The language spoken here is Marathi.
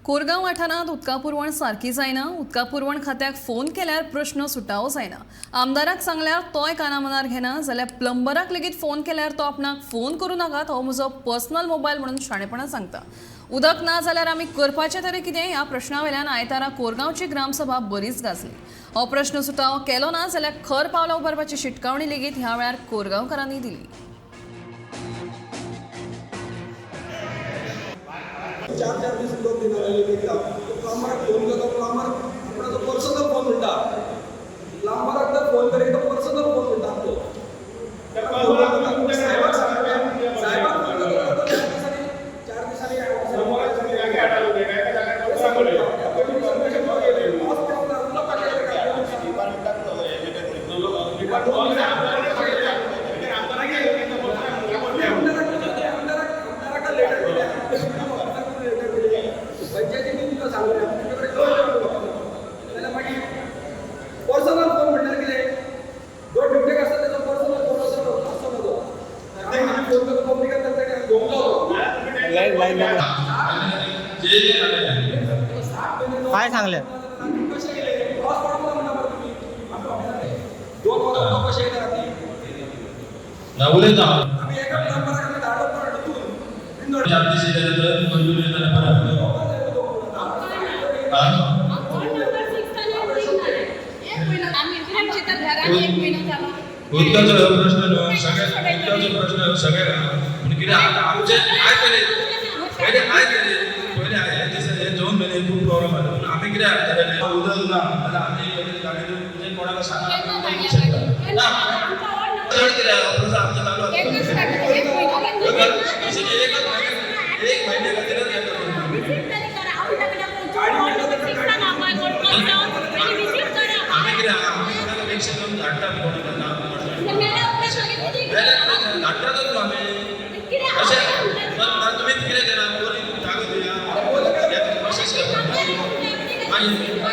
कोरगांव वाठारांत उदका पुरवण सारकी जायना. उदका पुरवण खात्याक फोन केल्यार प्रश्न सुटावो जायना. आमदाराक सांगल्यार तोय कानामनार घेना जाल्यार प्लंबराक लेगीत फोन केल्यार तो आपणाक फोन करूं नाकात हो म्हजो पर्सनल मोबायल म्हणून शाणेपणां सांगता. उदक ना जाल्यार आमी करपाचें तरी कितें ह्या प्रश्ना वयल्यान आयतारा कोरगांवची ग्रामसभा बरीच गाजली. हो प्रश्न सुटावो केलो ना जाल्यार खर पावलां उबारपाची शिटकावणी लेगीत ह्या वेळार कोरगांवकारांनी दिली. 4-4 दीस उदक दिना जाल्यार एकदा प्लंबराक फोन करता. प्लंबर आपणाचो पर्सनल फोन म्हणटा. प्लंबराक जर फोन करीत तो पर्सनल फोन म्हणटा तो. साहेबाक साहेबाक फोन करता 4 दिसांनी पर्सनल फोन म्हणल्यार कितें जो ड्युटेक आसता तेजो पर्सनल फोन आसता तो फोन करता पब्लिकाक करता घेवंक काय सांगले कशें गेले क्रॉस पडलो म्हणटा मरे तुमी 2 वरां कशें येता ती आमी एका प्लंबराक आमी धाडलो पण 4 दीस येयल्यानंतर मंजूर येताना परत उदकाचो प्रश्न न्हू सगळ्यात उदकाचो प्रश्न सगळ्या पूण कितें आमचे काय केले पयले काय केले पयले हे दिसा हे 2 म्हयने खूब प्रॉब्लेम आले पूण आमी कितें करतले उदक ना जाल्यार आमी पयले गाडयेन कोणाक सांगता ना चड कितें प्रश्न आमचे चालू आसता एक महिने खातीरच हे करता आमी कितें पेक्षा करून धाडटा धाडटातच न्हू आमी अशें तुमी कितें केला जागो दिया प्रोसेस करता मागीर